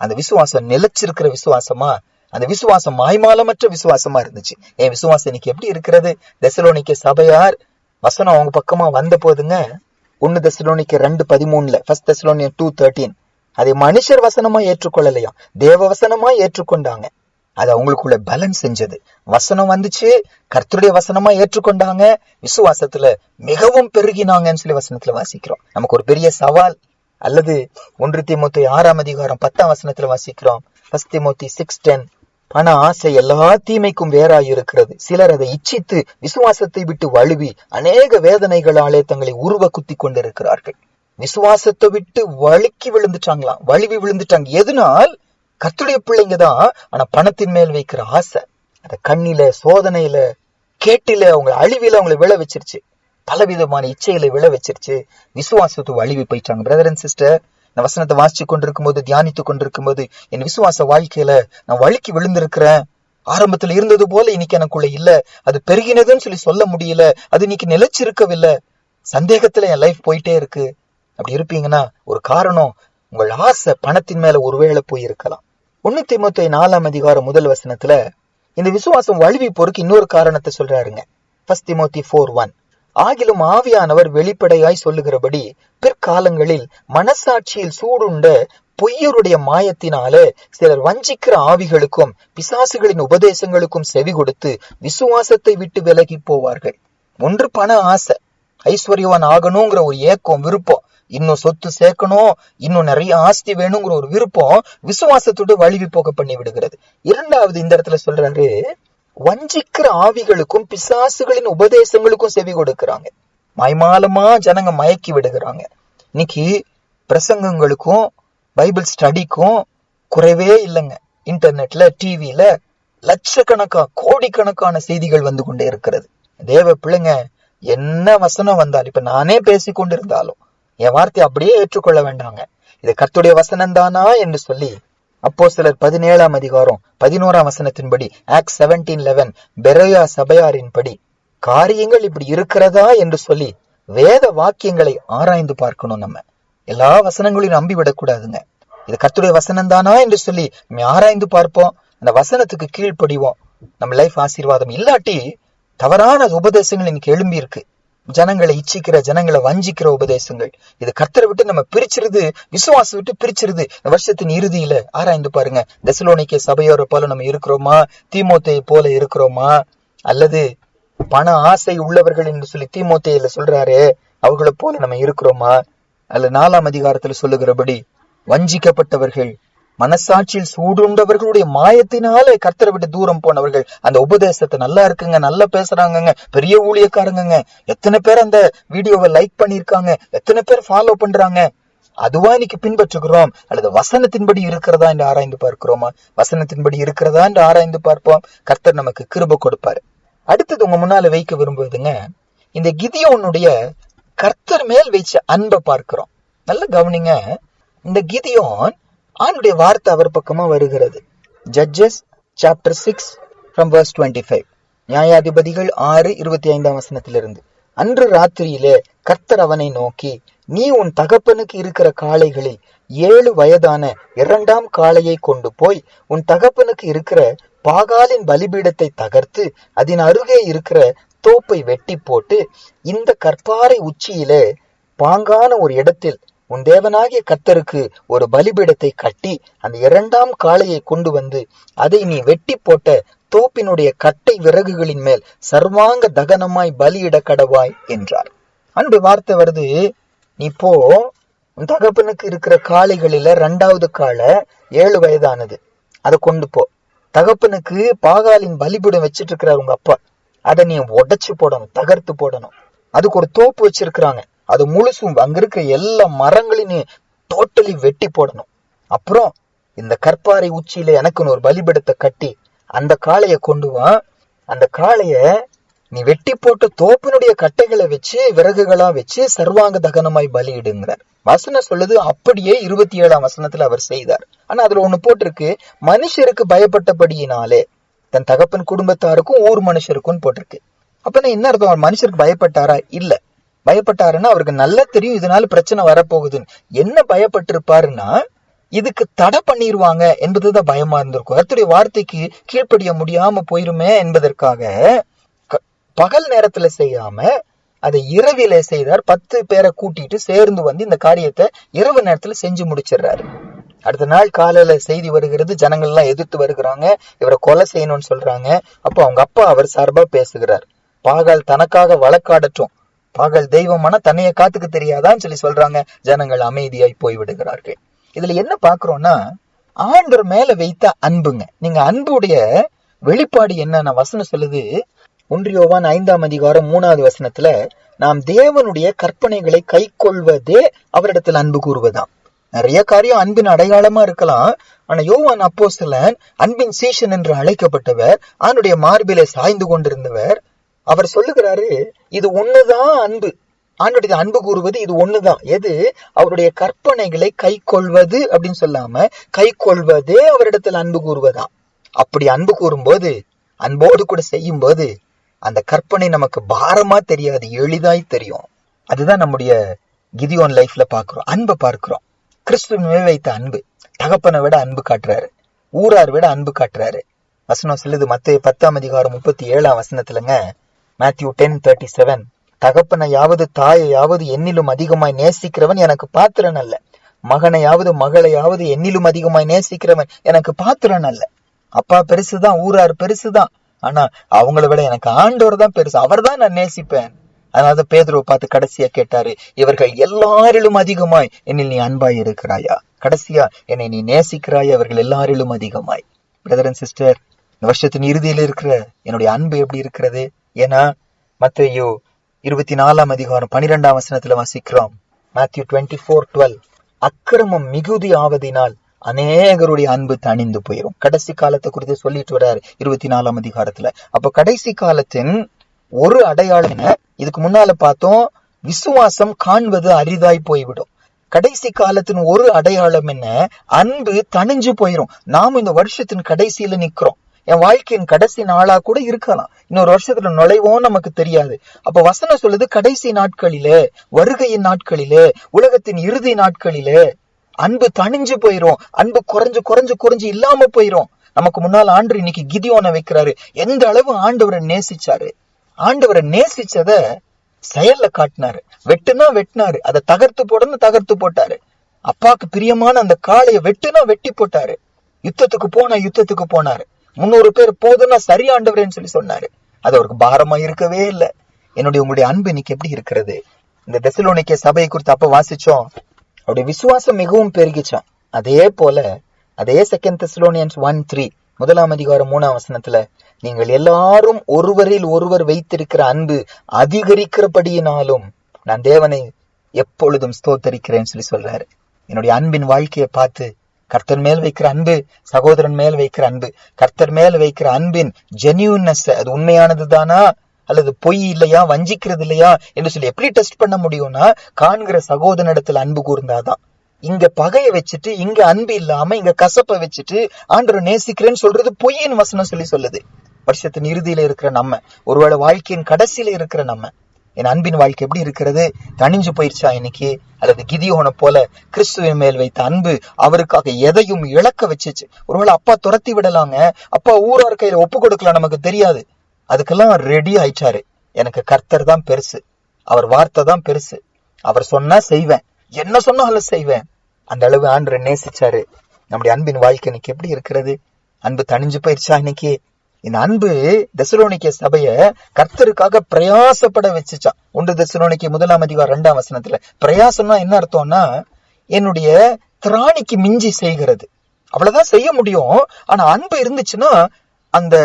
அந்த விசுவாசம் நிலைச்சிருக்கிற விசுவாசமா, அந்த விசுவாசம் மாய்மாலமற்ற விசுவாசமா இருந்துச்சு. என் விசுவாசம் இன்னைக்கு எப்படி இருக்கிறது? தெசலோனிக்கே சபையார் வசனம் அவங்க பக்கமா வந்த போதுங்க, 1 தெசலோனிக்கேயர் 2:13, 1 தெசலோனிக்கேயர் 2:13, அதை மனுஷர் வசனமா ஏற்றுக்கொள்ளலையா, தேவ வசனமா ஏற்றுக்கொண்டாங்க. அது அவங்களுக்குள்ள பலன் செஞ்சது. வசனம் வந்துச்சு, கர்த்தருடைய வசனமா ஏற்றுக்கொண்டாங்க, விசுவாசத்துல மிகவும் பெருகினாங்கன்னு வசனத்துல வாசிக்கிறோம். நமக்கு ஒரு பெரிய சவால். அல்லது 1 தீமோத்தேயு 6:10 வாசிக்கிறோம். 1 தீமோத்தேயு 6:10, பண ஆசை எல்லா தீமைக்கும் வேறாயிருக்கிறது. சிலர் அதை இச்சித்து விசுவாசத்தை விட்டு வழுவி அநேக வேதனைகளாலே தங்களை உருவ குத்தி கொண்டிருக்கிறார்கள். விசுவாசத்தை விட்டு வழுக்கி விழுந்துட்டாங்களாம், வழுவி விழுந்துட்டாங்க. எதனால்? கர்த்தருடைய பிள்ளைங்க தான். ஆனா பணத்தின் மேல் வைக்கிற ஆசை அந்த கண்ணில, சோதனையில, கேட்டில, அவங்க அழிவில அவங்களை விழ வச்சிருச்சு. பலவிதமான இச்சைகளை விழ வச்சிருச்சு. விசுவாசத்தை அழிவி போயிட்டாங்க. பிரதர் அண்ட் சிஸ்டர், இந்த வசனத்தை வாசிச்சு கொண்டிருக்கும் போது, தியானித்து கொண்டிருக்கும் போது, என் விசுவாச வாழ்க்கையில நான் வழுக்கி விழுந்திருக்கிறேன். ஆரம்பத்துல இருந்தது போல இன்னைக்கு எனக்குள்ள இல்ல, அது பெருகினதுன்னு சொல்ல முடியல, அது இன்னைக்கு நிலைச்சிருக்கவில்லை, சந்தேகத்துல என் லைஃப் போயிட்டே இருக்கு. அப்படி இருப்பீங்கன்னா ஒரு காரணம், உங்கள் ஆசை பணத்தின் மேல ஒருவேளை போயிருக்கலாம். 1 தீமோத்தேயு 4:1 இந்த விசுவாசம் வழுவி போறதுக்கு இன்னொரு காரணத்தை சொல்றாருங்க. 1 தீமோத்தேயு 4:1, ஆகிலும் ஆவியானவர் வெளிப்படையாய் சொல்லுகிறபடி பிற்காலங்களில் மனசாட்சியில் சூடுண்ட பொய்யருடைய மாயத்தினாலே சிலர் வஞ்சிக்கிற ஆவிகளுக்கும் பிசாசுகளின் உபதேசங்களுக்கும் செவி கொடுத்து விசுவாசத்தை விட்டு விலகி போவார்கள். ஒன்று பண ஆசை, ஐஸ்வர்யவான் ஆகணுங்கிற ஒரு ஏக்கம், விருப்பம், இன்னும் சொத்து சேர்க்கணும், இன்னும் நிறைய ஆஸ்தி வேணுங்கிற ஒரு விருப்பம் விசுவாசத்தோடு வழுவி போக பண்ணி விடுகிறது. இரண்டாவது இந்த இடத்துல சொல்றாரு, வஞ்சிக்கிற ஆவிகளுக்கும் பிசாசுகளின் உபதேசங்களுக்கும் செவி கொடுக்கிறாங்க. மாய்மாலமா ஜனங்க மயக்கி விடுகிறாங்க. இன்னைக்கு பிரசங்கங்களுக்கும் பைபிள் ஸ்டடிக்கும் குறைவே இல்லைங்க. இன்டர்நெட்ல, டிவில லட்சக்கணக்கா, கோடிக்கணக்கான செய்திகள் வந்து கொண்டே இருக்கிறது. தேவ பிள்ளைங்க, என்ன வசனம் வந்தாலும், இப்ப நானே பேசிக்கொண்டிருந்தாலும் என் வார்த்தை அப்படியே ஏற்றுக்கொள்ள வேண்டாங்க. இது கர்த்தருடைய வசனம் தானா என்று சொல்லி அப்போஸ்தலர் 17:11 ஆக்ட் 17:11 பெரோயா சபையாரின் படி காரியங்கள் இப்படி இருக்கிறதா என்று சொல்லி வேத வாக்கியங்களை ஆராய்ந்து பார்க்கணும். நம்ம எல்லா வசனங்களையும் நம்பி விடக்கூடாதுங்க. இது கர்த்தருடைய வசனம் தானா என்று சொல்லி நம்ம ஆராய்ந்து பார்ப்போம், அந்த வசனத்துக்கு கீழ்ப்படிவோம், நம்ம லைஃப் ஆசீர்வாதம். இல்லாட்டி தவறான உபதேசங்கள் இன்னைக்கு எழும்பி இருக்கு. ஜனங்களை இச்சிக்கிற, ஜனங்களை வஞ்சிக்கிற உபதேசங்கள். இது கர்த்தரை விட்டு நம்ம பிரிச்சிருது, விசுவாசம் விட்டு பிரிச்சிருது. வருஷத்தின் இறுதியில ஆராய்ந்து பாருங்க, தெசலோனிக்கே சபையோரை போல நம்ம இருக்கிறோமா, தீமோத்தேயை போல இருக்கிறோமா, அல்லது பண ஆசை உள்ளவர்கள் என்று சொல்லி தீமோத்தேயில சொல்றாரு, அவர்களை போல நம்ம இருக்கிறோமா, அல்ல 4 சொல்லுகிறபடி வஞ்சிக்கப்பட்டவர்கள், மனசாட்சியில் சூடுண்டவர்களுடைய மாயத்தினால கர்த்தரை விட்டு தூரம் போனவர்கள். அந்த உபதேசத்தை நல்லா இருக்குங்க, நல்லா பேசுறாங்க, பெரிய ஊழியக்காரங்க, எத்தனை பேர் அந்த வீடியோவை லைக் பண்ணிருக்காங்க, எத்தனை பேர் ஃபாலோ பண்றாங்க, அதுவா இன்னைக்கு பின்பற்றுகிறோம், அல்லது வசனத்தின்படி இருக்கிறதா என்று ஆராய்ந்து பார்க்கிறோமா? வசனத்தின்படி இருக்கிறதா என்று ஆராய்ந்து பார்ப்போம். கர்த்தர் நமக்கு கிருபை கொடுப்பாரு. அடுத்தது உங்க முன்னால வைக்க விரும்புவதுங்க, இந்த கிதியோனுடைய கர்த்தர் மேல் வச்ச அன்பை பார்க்கிறோம். நல்ல கவனிங்க. இந்த கிதியோன், ஆண்டுடைய வார்த்தை அவர் பக்கமா வருகிறது. ஜட்ஜஸ் சாப்டர் 6 from verse 25, நியாயாதிபதிகள் 6:25 அன்று ராத்திரியிலே கர்த்தர் அவனை நோக்கி, நீ உன் தகப்பனுக்கு இருக்கிற காளைகளில் 7 வயதான 2ஆம் காளையை கொண்டு போய் உன் தகப்பனுக்கு இருக்கிற பாகாலின் பலிபீடத்தை தகர்த்து அதன் அருகே இருக்கிற தோப்பை வெட்டி போட்டு இந்த கற்பாறை உச்சியிலே பாங்கான ஒரு இடத்தில் உன் தேவனாகிய கர்த்தருக்கு ஒரு பலிபீடத்தை கட்டி அந்த 2ஆம் காளையை கொண்டு வந்து அதை நீ வெட்டி போட்ட தோப்பினுடைய கட்டை விறகுகளின் மேல் சர்வாங்க தகனமாய் பலியிட கடவாய் என்றார். அன்பு வார்த்தை வருது, நீ போ, உன் தகப்பனுக்கு இருக்கிற காளைகளில 2வது காளை 7 வயதானது, அதை கொண்டு போ. தகப்பனுக்கு பாகாலின் பலிபீடம் வச்சிட்டு இருக்கிறார் உங்க அப்பா, அதை நீ உடைச்சு போடணும், தகர்த்து போடணும். அதுக்கு ஒரு தோப்பு வச்சிருக்கிறாங்க, அது முழுசும் அங்க இருக்க எல்லா மரங்களையும் நீ டோட்டலி வெட்டி போடணும். அப்புறம் இந்த கற்பாறை உச்சியில எனக்குன்னு ஒரு பலிபீடத்தை கட்டி அந்த காளைய கொண்டு வா. அந்த காளைய நீ வெட்டி போட்ட தோப்பினுடைய கட்டைகளை வச்சு விறகுகளா வச்சு சர்வாங்க தகனமாய் பலியிடுங்கிறார். வசனம் சொல்லுது, அப்படியே 27ஆம் வசனத்துல அவர் செய்தார். ஆனா அதுல ஒண்ணு போட்டிருக்கு, மனுஷருக்கு பயப்பட்டபடியினாலே தன் தகப்பன் குடும்பத்தாருக்கும் ஊர் மனுஷருக்கும் போட்டிருக்கு. அப்ப என்ன அர்த்தம்? அவர் மனுஷருக்கு பயப்பட்டாரா? இல்ல. பயப்பட்டாருன்னா அவருக்கு நல்லா தெரியும் இதனால பிரச்சனை வரப்போகுதுன்னு. என்ன பயப்பட்டிருப்பாருன்னா, இதுக்கு தடை பண்ணிடுவாங்க என்பதுதான் பயமா இருந்திருக்கும். கர்த்தருடைய வார்த்தைக்கு கீழ்ப்படிய முடியாம போயிருமே என்பதற்காக பகல் நேரத்துல செய்யாம அதை இரவில செய்தார். 10 பேரை கூட்டிட்டு சேர்ந்து வந்து இந்த காரியத்தை இரவு நேரத்துல செஞ்சு முடிச்சிடுறாரு. அடுத்த நாள் காலையில செய்தி வருகிறது, ஜனங்கள் எல்லாம் எதிர்த்து வருகிறாங்க, இவரை கொலை செய்யணும்னு சொல்றாங்க. அப்போ அவங்க அப்பா அவர் சார்பா பேசுகிறார். பாகால் தனக்காக வழக்காடட்டும், பாகால் தெய்வமானா தன்னைய காத்துக்கு தெரியாதான்னு சொல்லி சொல்றாங்க. ஜனங்கள் அமைதியாய் போய் விடுகிறார்கள். இதுல என்ன பாக்குறோம்னா, ஆண்டவர் மேல வைத்த அன்புங்க. நீங்க அன்புடைய வெளிப்பாடு என்னன்னா வசனம் சொல்லுது, 1 யோவான் 5ஆம் அதிகாரம் 3வது வசனத்துல, நாம் தேவனுடைய கற்பனைகளை கை கொள்வதே அவரிடத்தில் அன்பு கூறுவதாம். நிறைய காரியம் அன்பின் அடையாளமா இருக்கலாம். ஆனா யோவான் அப்போஸ்தலன் அன்பின் சீஷன் என்று அழைக்கப்பட்டவர், அவனுடைய மார்பிலே சாய்ந்து கொண்டிருந்தவர். அவர் சொல்லுகிறாரு, இது ஒண்ணுதான் அன்பு. ஆண்டுடைய அன்பு கூறுவது இது ஒண்ணுதான். எது? அவருடைய கற்பனைகளை கை கொள்வது அப்படின்னு சொல்லாம கை கொள்வதே அவரிடத்தில் அன்பு கூறுவதாம். அப்படி அன்பு கூறும்போது, அன்போடு கூட செய்யும் போது அந்த கற்பனை நமக்கு பாரமா தெரியாது, எளிதாய் தெரியும். அதுதான் நம்முடைய கிதியோன் லைஃப்ல பாக்குறோம். அன்பை பார்க்கிறோம். கிறிஸ்துவே வைத்த அன்பு. தகப்பனை விட அன்பு காட்டுறாரு, ஊரார் விட அன்பு காட்டுறாரு. வசனம் சொல்லுது, மத்தேயு 10ஆம் அதிகாரம் 37ஆம் வசனத்துலங்க, மேத்யூ 10:37, தகப்பனையாவது தாயையாவது என்னிலும் அதிகமாய் நேசிக்கிறவன் எனக்கு பாத்திரன் அல்ல, மகனையாவது மகளையாவது என்னிலும் அதிகமாய் நேசிக்கிறவன் எனக்கு பாத்திரன் அல்ல. அப்பா பெருசுதான், ஊரார் பெருசுதான், ஆனா அவங்கள விட எனக்கு ஆண்டவர் தான் பெருசு, அவர் தான் நான் நேசிப்பேன். அதனால பேதுருவை பார்த்து கடைசியா கேட்டாரு, இவர்கள் எல்லாரிலும் அதிகமாய் என்னில் நீ அன்பாய் இருக்கிறாயா? கடைசியா என்னை நீ நேசிக்கிறாயா? இவர்கள் எல்லாரிலும் அதிகமாய். பிரதர் அண்ட் சிஸ்டர், இந்த வருஷத்தின் இறுதியில இருக்கிற என்னுடைய அன்பு எப்படி இருக்கிறது? ஏன்னா மத்தேயு 24ஆம் அதிகாரம் 12ஆம் வசனத்துல வாசிக்கிறோம், மேத்யூ 24:12, அக்கிரமம் மிகுதி ஆவதினால் அநேகருடைய அன்பு தணிந்து போயிடும். கடைசி காலத்தை குறித்து சொல்லிட்டு வர்றாரு 24ஆம் அதிகாரத்துல. அப்ப கடைசி காலத்தின் ஒரு அடையாளம் என்ன? இதுக்கு முன்னால பார்த்தோம், விசுவாசம் காண்பது அரிதாய் போய்விடும். கடைசி காலத்தின் ஒரு அடையாளம் என்ன? அன்பு தணிஞ்சு போயிடும். நாம இந்த வருஷத்தின் கடைசியில நிக்கிறோம். என் வாழ்க்கையின் கடைசி நாளா கூட இருக்கலாம், இன்னொரு வருஷத்துல நுழைவோம் நமக்கு தெரியாது. அப்ப வசனம் சொல்லுது, கடைசி நாட்களிலே, வருகையின் நாட்களிலே, உலகத்தின் இறுதி நாட்களிலே அன்பு தணிஞ்சு போயிரும். அன்பு குறைஞ்சு குறைஞ்சு குறைஞ்சு இல்லாம போயிரும். நமக்கு முன்னால் ஆண்டு இன்னைக்கு கிதியோனை வைக்கிறாரு. எந்த அளவு ஆண்டவரை நேசிச்சாரு, ஆண்டவரை நேசிச்சத செயல்ல காட்டினாரு. வெட்டுனா வெட்டினாரு, அதை தகர்த்து போடணும் தகர்த்து போட்டாரு. அப்பாக்கு பிரியமான அந்த காளையை வெட்டுனா வெட்டி போட்டாரு. யுத்தத்துக்கு போனாரு. 300 பேர் போதுன்னா சரி ஆண்டவரேன்னு சொல்லி சொன்னாரு. அது அவருக்கு பாரமா இருக்கவே இல்லை. என்னுடைய உங்களுடைய அன்பு இன்னைக்கு எப்படி இருக்கிறது? இந்த தெசலோனிக்கே சபையை குறித்து அப்ப வாசிச்சோம், அவருடைய விசுவாசம் மிகவும் பெருகிச்சான். அதே போல அதே 2 தெசலோனியன்ஸ் 1:3 1ஆம் அதிகாரம் 3ஆம் வசனத்துல, நீங்கள் எல்லாரும் ஒருவரில் ஒருவர் வைத்திருக்கிற அன்பு அதிகரிக்கிறபடியினாலும் நான் தேவனை எப்பொழுதும் ஸ்தோத்தரிக்கிறேன்னு சொல்லி சொல்றாரு. என்னுடைய அன்பின் வாழ்க்கையை பார்த்து, கர்த்தர் மேல் வைக்கிற அன்பு, சகோதரன் மேல் வைக்கிற அன்பு, கர்த்தர் மேல் வைக்கிற அன்பின் ஜெனியூன்னஸ், அது உண்மையானது தானா அல்லது பொய் இல்லையா, வஞ்சிக்கிறது இல்லையா என்று சொல்லி எப்படி டெஸ்ட் பண்ண முடியும்னா, காண்கிற சகோதரனிடத்துல அன்பு கூர்ந்தாதான். இங்க பகையை வச்சுட்டு, இங்க அன்பு இல்லாம இங்க கசப்பை வச்சுட்டு ஆண்டவரை நேசிக்கிறேன்னு சொல்றது பொய்யின் வசனம் சொல்லி சொல்லுது. வருஷத்தின் இறுதியில இருக்கிற நம்ம, ஒருவேளை வாழ்க்கையின் கடைசியில இருக்கிற நம்ம, என் அன்பின் வாழ்க்கை எப்படி இருக்கிறது? தணிஞ்சு போயிடுச்சா இன்னைக்கு? அல்லது கிதியோனை போல கிறிஸ்துவின் மேல் வைத்த அன்பு அவருக்காக எதையும் இழக்க வச்சிச்சு? ஒருவேளை அப்பா துரத்தி விடலாங்க, அப்பா ஊரார் கையில ஒப்பு கொடுக்கலாம், நமக்கு தெரியாது. அதுக்கெல்லாம் ரெடி ஆயிட்டாரு. எனக்கு கர்த்தர் தான் பெருசு, அவர் வார்த்தை தான் பெருசு, அவர் சொன்னா செய்வேன், என்ன சொன்னாலும் செய்வேன். அந்த அளவு ஆண்டவரை நேசிச்சாரு. நம்முடைய அன்பின் வாழ்க்கை இன்னைக்கு எப்படி இருக்கிறது? அன்பு தணிஞ்சு போயிருச்சா? இன்னைக்கு இந்த அன்பு தெசலோனிக்கே சபைய கர்த்தருக்காக பிரயாசப்பட வச்சுச்சான். 1 தெசலோனிக்கே 1:2 பிரயாசம்னா என்ன அர்த்தம்னா, என்னுடைய திராணிக்கு மிஞ்சி செய்கிறது. அவ்வளவுதான் செய்ய முடியும். ஆனா அன்பு இருந்துச்சுன்னா அந்த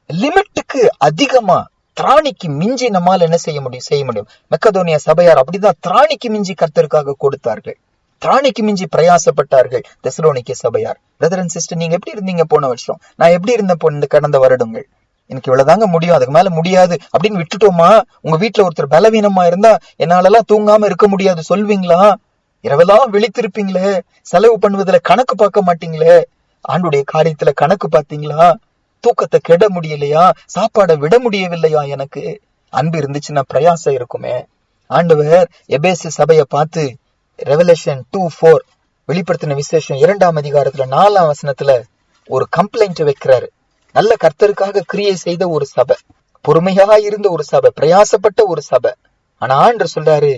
லிமிட்டுக்கு அதிகமா திராணிக்கு மிஞ்சி நம்மால் என்ன செய்ய முடியும். மெக்கதோனியா சபையார் அப்படிதான் திராணிக்கு மிஞ்சி கர்த்தருக்காக கொடுத்தார்கள். திராணிக்கு மிஞ்சி பிரயாசப்பட்டார்கள் தெசலோனிக்கே சபையார். பிரதர் அண்ட் சிஸ்டர், நீங்க எப்படி இருந்தீங்க போன வருஷம்? நான் எப்படி இருந்தேன் இந்த கடந்த வருடங்கள்? எனக்கு இவ்வளவுதாங்க முடியும், அதுக்கு மேல முடியாது அப்படின்னு விட்டுட்டோமா? உங்க வீட்டுல ஒருத்தர் பலவீனமா இருந்தா என்னாலெல்லாம் தூங்காம இருக்க முடியாது சொல்வீங்களா? இரவெல்லாம் விழித்திருப்பீங்களே. செலவு பண்ணுவதுல கணக்கு பார்க்க மாட்டீங்களே. ஆண்டுடைய காரியத்துல கணக்கு பார்த்தீங்களா? தூக்கத்தை கெட முடியலையா? சாப்பாடை விட முடியவில்லையா? எனக்கு அன்பு இருந்துச்சுன்னா பிரயாசம் இருக்குமே. ஆண்டவர் எபேசு சபையை பார்த்து ரெவலேஷன் 2:4 வெளிப்படுத்தின விசேஷம் 2:4 ஒரு கம்ப்ளைண்ட் வைக்கிறாரு. நல்ல கர்த்தருக்காக கிரியை செய்த ஒரு சபை, பொறுமையா இருந்த ஒரு சபை, பிரயாசப்பட்ட ஒரு சபை. ஆனா ஆண்டவர் சொல்றாரு,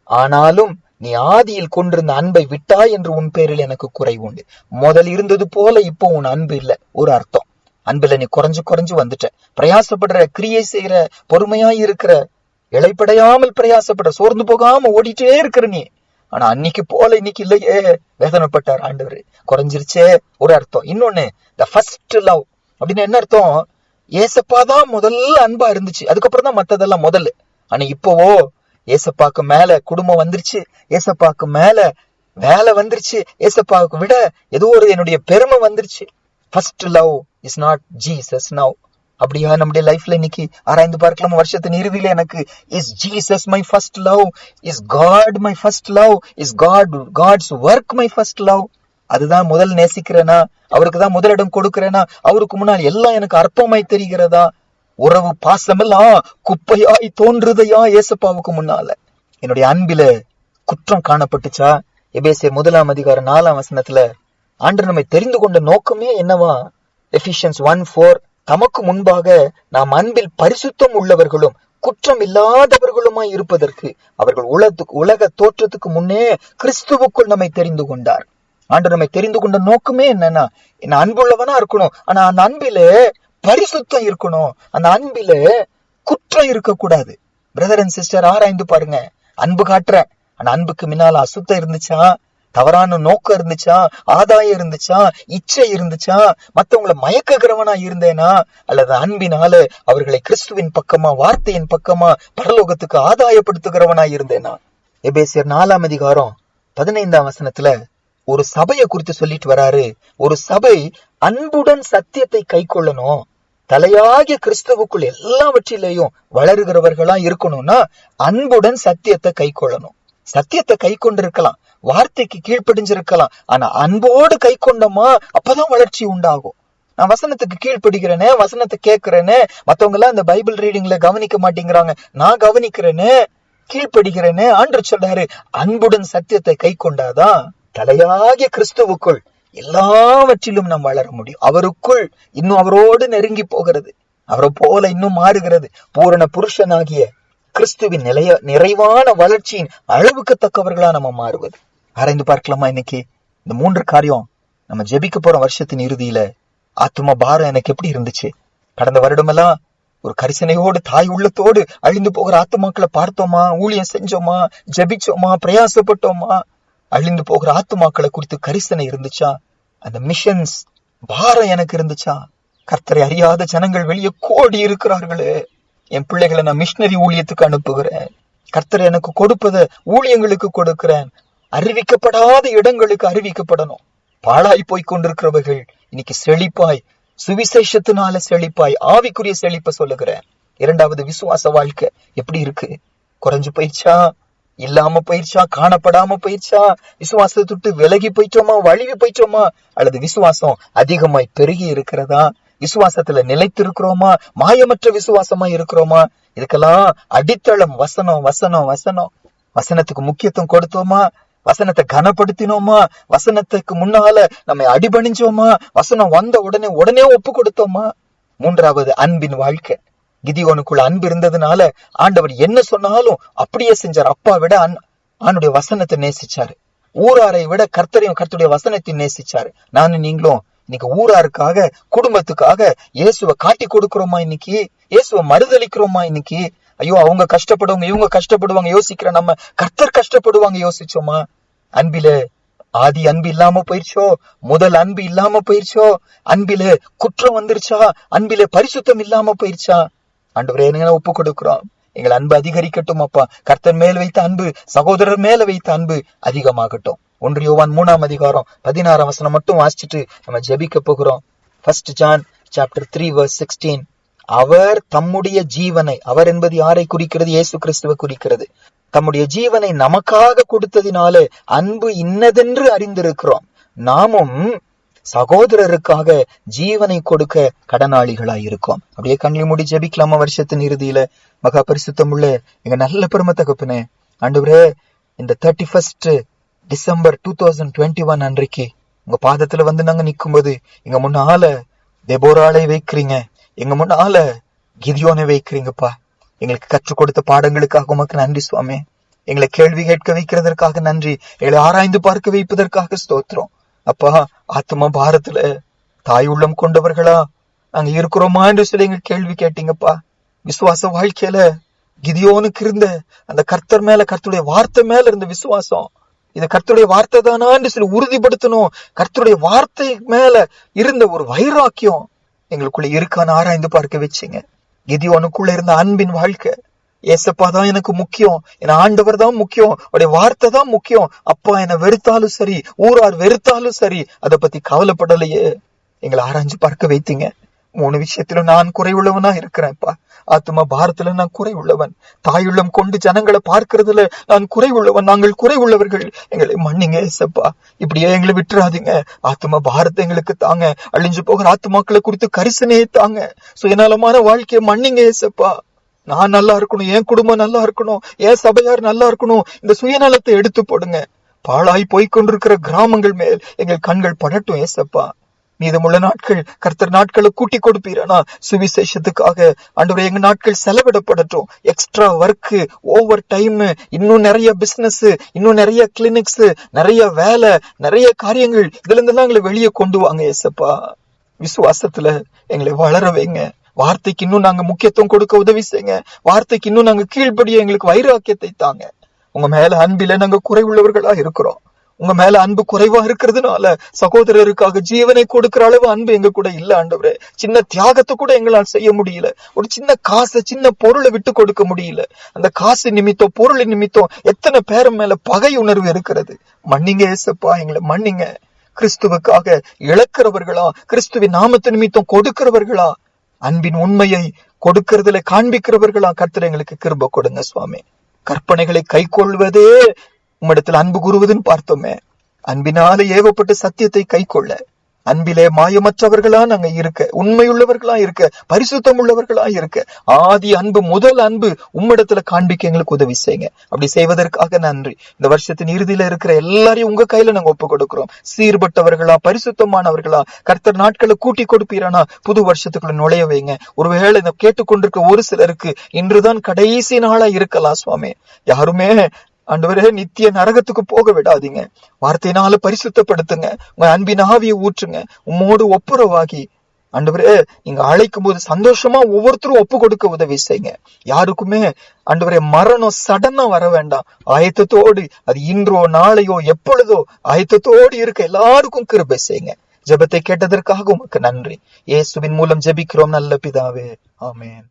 ஆனாலும் நீ ஆதியில் கொண்டிருந்த அன்பை விட்டாய் என்று உன் பேரில் எனக்கு குறை உண்டு. முதல் இருந்தது போல இப்போ உன் அன்பு இல்ல. ஒரு அர்த்தம், அன்புல நீ குறைஞ்சு வந்துட்ட. பிரயாசப்படுற, கிரியை செய்யற, பொறுமையா இருக்கிற, இளைப்படையாமல் பிரயாசப்படுற, சோர்ந்து போகாம ஓடிட்டே இருக்கிற நீ. ஆனா அன்னைக்கு போல இன்னைக்கு இல்லையே. வேதனைப்பட்டார் ஆண்டவர். குறைஞ்சிருச்சே, ஒரு அர்த்தம். இன்னொன்னு, த ஃபர்ஸ்ட் லவ் அப்படின்னு என்ன அர்த்தம்? ஏசப்பாதான் முதல்ல அன்பா இருந்துச்சு, அதுக்கப்புறம் தான் மத்ததெல்லாம் முதல்ல. ஆனா இப்போவோ ஏசப்பாக்கு மேல குடும்பம் வந்துருச்சு, ஏசப்பாக்கு மேல வேலை வந்துருச்சு, ஏசப்பாவுக்கு விட ஏதோ ஒரு என்னுடைய பெருமை வந்துருச்சு. First love is not Jesus now. அப்படியா நம்முடைய லைஃப்ல இன்னைக்கு ஆராய்ந்து பார்க்கலாம். வருஷத்தின் இறுதியில எனக்கு is Jesus my first love, is God my first love, is God's work my first love. அதுதான் முதல் நேசிக்கிறேனா? அவருக்கு தான் முதலிடம் கொடுக்கிறேனா? அவருக்கு முன்னால் எல்லாம் எனக்கு அற்பமாய் தெரிகிறதா? உறவு பாசமெல்லாம் குப்பையாய் தோன்றுதையா ஏசப்பாவுக்கு முன்னால? என்னுடைய அன்பில குற்றம் காணப்பட்டுச்சா? எபேசியர் 1:4 ஆண்டவர் நம்மை தெரிந்து கொண்ட நோக்கமே என்னவா? எபிஷியன்ஸ் 1:4 தமக்கு முன்பாக நாம் அன்பில் பரிசுத்தம் உள்ளவர்களும் குற்றம் இல்லாதவர்களுமாய் இருப்பதற்கு அவர்கள் உலக தோற்றத்துக்கு முன்னே கிறிஸ்துவுக்குள் நம்மை தெரிந்து கொண்டார். ஆண்டவர் நம்மை தெரிந்து கொண்ட நோக்கமே என்னன்னா, என்ன அன்புள்ளவனா இருக்கணும், ஆனா அந்த அன்பில பரிசுத்தம் இருக்கணும், அந்த அன்பில குற்றம் இருக்கக்கூடாது. பிரதர் அண்ட் சிஸ்டர், ஆராய்ந்து பாருங்க. அன்பு காட்டுறேன், ஆனா அன்புக்கு முன்னால அசுத்தம் இருந்துச்சா? தவறான நோக்கம் இருந்துச்சா? ஆதாயம் இருந்துச்சா? இச்சை இருந்துச்சா? மத்தவங்களை மயக்குகிறவனா இருந்தேனா? அல்லது அன்பினால அவர்களை கிறிஸ்துவின் பக்கமா, வார்த்தையின் பக்கமா, பரலோகத்துக்கு ஆதாயப்படுத்துகிறவனா இருந்தேனா? எபேசியர் 4:15 ஒரு சபையை குறித்து சொல்லிட்டு வராரு. ஒரு சபை அன்புடன் சத்தியத்தை கை கொள்ளணும், தலையாகிய கிறிஸ்துவுக்குள் எல்லாவற்றிலேயும் வளருகிறவர்களா இருக்கணும்னா அன்புடன் சத்தியத்தை கை கொள்ளணும். சத்தியத்தை கை கொண்டிருக்கலாம், வார்த்தைக்கு கீழ்ப்படிஞ்சிருக்கலாம், ஆனா அன்போடு கை கொண்டோமா அப்பதான் வளர்ச்சி உண்டாகும். நான் வசனத்துக்கு கீழ்ப்படுகிறேனே, வசனத்தை கேட்கிறேனே, மத்தவங்க எல்லாம் இந்த பைபிள் ரீடிங்ல கவனிக்க மாட்டேங்கிறாங்க, நான் கவனிக்கிறேனே, கீழ்ப்படுகிறேனே. ஆண்டவர் சொல்றாரு, அன்புடன் சத்தியத்தை கை கொண்டாதான் தலையாகிய கிறிஸ்துவுக்குள் எல்லாவற்றிலும் நாம் வளர முடியும். அவருக்குள் இன்னும் அவரோடு நெருங்கி போகிறது, அவரை போல இன்னும் மாறுகிறது. பூரண புருஷனாகிய கிறிஸ்துவின் நிறைவான வளர்ச்சியின் அளவுக்கு தக்கவர்களா நம்ம மாறுவது. ஆராய்ந்து பார்க்கலாமா? இன்னைக்கு இந்த 3 காரியம் நம்ம ஜெபிக்க போற வருஷத்தின் இறுதியில ஆத்தும பாரம் எனக்கு எப்படி இருந்துச்சு? கடந்த வருடமெல்லாம் ஒரு கரிசனையோடு, தாய் உள்ளத்தோடு அழிந்து போகிற ஆத்துமாக்களை பார்த்தோமா? ஊழியம் செஞ்சோமா? ஜெபிச்சோமா? பிரயாசப்பட்டோமா? அழிந்து போகிற ஆத்துமாக்களை குறித்து கரிசனை இருந்துச்சா? அந்த மிஷன்ஸ் பாரம் எனக்கு இருந்துச்சா? கர்த்தரை அறியாத ஜனங்கள் வெளியே கோடி இருக்கிறார்களே, என் பிள்ளைகளை நான் மிஷனரி ஊழியத்துக்கு அனுப்புகிறேன், கர்த்தரை எனக்கு கொடுப்பதை ஊழியங்களுக்கு கொடுக்கிறேன், அறிவிக்கப்படாத இடங்களுக்கு அறிவிக்கப்படணும். பாழாய் போய் கொண்டிருக்கிறவர்கள் இன்னைக்கு செழிப்பாய், சுவிசேஷத்தினால செழிப்பாய், ஆவிக்குரிய செழிப்பை சொல்லுகிறேன். 2வது, விசுவாச வாழ்க்கை எப்படி இருக்கு? குறைஞ்சு போயிடுச்சா? இல்லாம போயிடுச்சா? காணப்படாம போயிடுச்சா? விசுவாசத்தை விட்டு விலகி போயிட்டோமா? வழுவி போயிட்டோமா? அல்லது விசுவாசம் அதிகமாய் பெருகி இருக்கிறதா? விசுவாசத்துல நிலைத்து இருக்கிறோமா? மாயமற்ற விசுவாசமா இருக்கிறோமா? இதுக்கெல்லாம் அடித்தளம் வசனம், வசனம், வசனம். வசனத்துக்கு முக்கியத்துவம் கொடுத்தோமா? வசனத்தை கனப்படுத்தினோமா? வசனத்துக்கு முன்னால நம்ம அடிபணிஞ்சோமா? வசனம் வந்த உடனே ஒப்பு கொடுத்தோமா? 3வது, அன்பின் வாழ்க்கை. கிதியோனுக்குள்ள அன்பு இருந்ததுனால ஆண்டவர் என்ன சொன்னாலும் அப்படியே செஞ்சார். அப்பா விட ஆண்டுடைய வசனத்தை நேசிச்சாரு. ஊராரை விட கர்த்தரையும் கர்த்தருடைய வசனத்தை நேசிச்சாரு. நானும் நீங்களும் இன்னைக்கு ஊராருக்காக, குடும்பத்துக்காக இயேசுவை காட்டி கொடுக்கிறோமா? இன்னைக்கு இயேசுவை மறுதளிக்கிறோமா? இன்னைக்கு ஐயோ அவங்க கஷ்டப்படுவாங்க, இவங்க கஷ்டப்படுவாங்க யோசிக்கிற நம்ம கர்த்தர் கஷ்டப்படுவாங்க யோசிச்சோமா? அன்பிலே ஆதி அன்பு இல்லாம போயிருச்சோ? முதல் அன்பு இல்லாம போயிருச்சோ? அன்பிலே குற்றம் வந்துருச்சா? அன்பிலே பரிசுத்தம் இல்லாம போயிருச்சா? ஆண்டவரே, என்ன ஒப்பு கொடுக்கிறோம். எங்கள் அன்பு அதிகரிக்கட்டும் அப்பா. கர்த்தர் மேல் வைத்த அன்பு, சகோதரர் மேல வைத்த அன்பு அதிகமாகட்டும். 1 யோவான் 3ஆம் அதிகாரம் 16ஆம் வசனம் மட்டும் வாசிச்சுட்டு நம்ம ஜெபிக்க போகிறோம். 1 John chapter 3 verse 16. அவர் தம்முடைய ஜீவனை, அவர் என்பது யாரை குறிக்கிறது? இயேசு கிறிஸ்துவை குறிக்கிறது. தம்முடைய ஜீவனை நமக்காக கொடுத்ததினாலே அன்பு இன்னதென்று அறிந்திருக்கிறோம். நாமும் சகோதரருக்காக ஜீவனை கொடுக்க கடனாளிகளாய் இருக்கோம். அப்படியே கண்களை மூடி ஜெபிக்கலாமா? வருஷத்தின் இறுதியில மகா பரிசுத்தம் உள்ள எங்க நல்ல பெருமை தகப்பனே, ஆண்டவரே, இந்த 31 டிசம்பர் 2021 அன்றைக்கு உங்க பாதத்துல வந்து நாங்க நிக்கும்போது எங்க முன்னால தெபோராளை வைக்கிறீங்க, எங்க முன்னால கிதியோனை வைக்கிறீங்கப்பா. எங்களுக்கு கற்றுக் கொடுத்த பாடங்களுக்காக உமக்கு நன்றி சுவாமி. எங்களை கேள்வி கேட்க வைக்கிறதற்காக நன்றி. எங்களை ஆராய்ந்து பார்க்க வைப்பதற்காக ஸ்தோத்திரம் அப்பா. ஆத்மா பாரத்துல தாய் உள்ளம் கொண்டவர்களா நாங்க இருக்கிறோமா என்று சொல்லி எங்க கேள்வி கேட்டீங்கப்பா. விசுவாச வாழ்க்கையில கிதியோனுக்கு இருந்த அந்த கர்த்தர் மேல, கர்த்தருடைய வார்த்தை மேல இருந்த விசுவாசம், இது கர்த்தருடைய வார்த்தை தானான்னு சொல்லி உறுதிப்படுத்தணும். கர்த்தருடைய வார்த்தை மேல இருந்த ஒரு வைராக்கியம் எங்களுக்குள்ள இருக்கான்னு ஆராய்ந்து பார்க்க வச்சுங்க. கிதியோனுக்குள்ள இருந்த அன்பின் வாழ்க்கை, ஏசப்பா தான் எனக்கு முக்கியம், என் ஆண்டவர் தான் முக்கியம், அவருடைய வார்த்தை தான் முக்கியம். அப்பா என்ன வெறுத்தாலும் சரி, ஊரார் வெறுத்தாலும் சரி, அதை பத்தி கவலைப்படலையே. எங்களை ஆராய்ஞ்சு பார்க்க வைத்தீங்க. 3 விஷயத்துல நான் குறைவுள்ளவனா இருக்கிறேன்ப்பா. ஆத்மா பாரத்துல நான் குறைவுள்ளவன், தாயுள்ளம் கொண்டு ஜனங்களை பார்க்கறதுல நான் குறைவுள்ளவன், நாங்கள் குறைவுள்ளவர்கள். எங்களை மன்னிங்க ஏசப்பா. இப்படியே எங்களை விட்டுறாதீங்க. ஆத்மா பாரத்தை எங்களுக்கு தாங்க. அழிஞ்சு போகிற ஆத்மாக்களை குறித்து கரிசனையே தாங்க. சுயநலமான வாழ்க்கையை மன்னிங்க ஏசப்பா. நான் நல்லா இருக்கணும், என் குடும்பம் நல்லா இருக்கணும், என் சபையார் நல்லா இருக்கணும். இந்த சுயநலத்தை எடுத்து போடுங்க. பாழாய் போய்கொண்டிருக்கிற கிராமங்கள் மேல் எங்கள் கண்கள் படட்டும் ஏசப்பா. மீதமுள்ள நாட்கள் கர்த்தர் நாட்களை கூட்டி கொடுப்பீரானா சுவிசேஷத்துக்காக ஆண்டவரே எங்க நாட்கள் செலவிடப்படட்டும். எக்ஸ்ட்ரா ஒர்க், ஓவர் டைம், இன்னும் நிறைய பிசினஸ், இன்னும் நிறைய கிளினிக்ஸ், நிறைய வேலை, நிறைய காரியங்கள், இதுல இருந்தெல்லாம் எங்களை வெளியே கொண்டு வாங்க ஏசப்பா. விசுவாசத்துல எங்களை வளர வைங்க. வார்த்தைக்கு இன்னும் நாங்க முக்கியத்துவம் கொடுக்க உதவி செய்யுங்க. வார்த்தைக்கு இன்னும் நாங்க கீழ்படிய எங்களுக்கு வைராக்கியத்தை தாங்க. உங்க மேல அன்பில நாங்க குறைவுள்ளவர்களா இருக்கிறோம். உங்க மேல அன்பு குறைவா இருக்கிறதுனால சகோதரருக்காக ஜீவனை கொடுக்கிற அளவு அன்பு எங்க கூட இல்ல ஆண்டவரே. சின்ன தியாகத்தை கூட எங்களால் செய்ய முடியல. ஒரு சின்ன காசை, சின்ன பொருளை விட்டு கொடுக்க முடியல. அந்த காசு நிமித்தம், பொருள் நிமித்தம் எத்தனை பேர் மேல பகை உணர்வு இருக்கிறது. மன்னிங்க ஏசப்பா, எங்களை மன்னிங்க. கிறிஸ்துவுக்காக இழக்கிறவர்களா, கிறிஸ்துவின் நாமத்து நிமித்தம் கொடுக்கிறவர்களா, அன்பின் உண்மையை கொடுக்கிறதுல காண்பிக்கிறவர்களா கர்த்தர் எங்களுக்கு கிருபை கொடுங்க சுவாமி. கற்பனைகளை கை கொள்வதே உம்மிடத்தில் அன்பு கூறுவதுன்னு பார்த்தோமே. அன்பினால ஏவப்பட்ட சத்தியத்தை கை கொள்ள, அன்பிலே மாயமற்றவர்களா நாங்க இருக்க, உண்மையுள்ளவர்களா இருக்க, பரிசுத்தம் உள்ளவர்களா இருக்க, ஆதி அன்பு, முதல் அன்பு உம்மிடத்துல காண்பிக்க எங்களுக்கு உதவி செய்யுங்க. அப்படி செய்வதற்காக நன்றி. இந்த வருஷத்தின் இறுதியில இருக்கிற எல்லாரையும் உங்க கையில நாங்க ஒப்பு கொடுக்கிறோம். சீர்பட்டவர்களா, பரிசுத்தமானவர்களா கர்த்தர் நாட்களை கூட்டி கொடுப்பீரானா புது வருஷத்துக்குள்ள நுழைய வைங்க. ஒருவேளை இந்த கேட்டுக்கொண்டிருக்க ஒரு சிலருக்கு இன்றுதான் கடைசி நாளா இருக்கலாம் சுவாமி. யாருமே ஆண்டவரே நித்திய நரகத்துக்கு போக விடாதீங்க. வார்த்தையினால பரிசுத்தப்படுத்துங்க. உங்க அன்பின் ஆவியை ஊற்றுங்க. உம்மோடு ஒப்புரவாகி ஆண்டவரே நீங்க அழைக்கும் போது சந்தோஷமா ஒவ்வொருத்தரும் ஒப்பு கொடுக்க உதவி செய்யுங்க. யாருக்குமே ஆண்டவரே மரணம் சடனா வர வேண்டாம். ஆயத்தத்தோடு, அது இன்றோ நாளையோ எப்பொழுதோ ஆயத்தத்தோடு இருக்க எல்லாருக்கும் கிருபை செய்யுங்க. ஜெபத்தை கேட்டதற்காக உமக்கு நன்றி. இயேசுவின் மூலம் ஜெபிக்கிறோம் நல்ல பிதாவே, ஆமென்.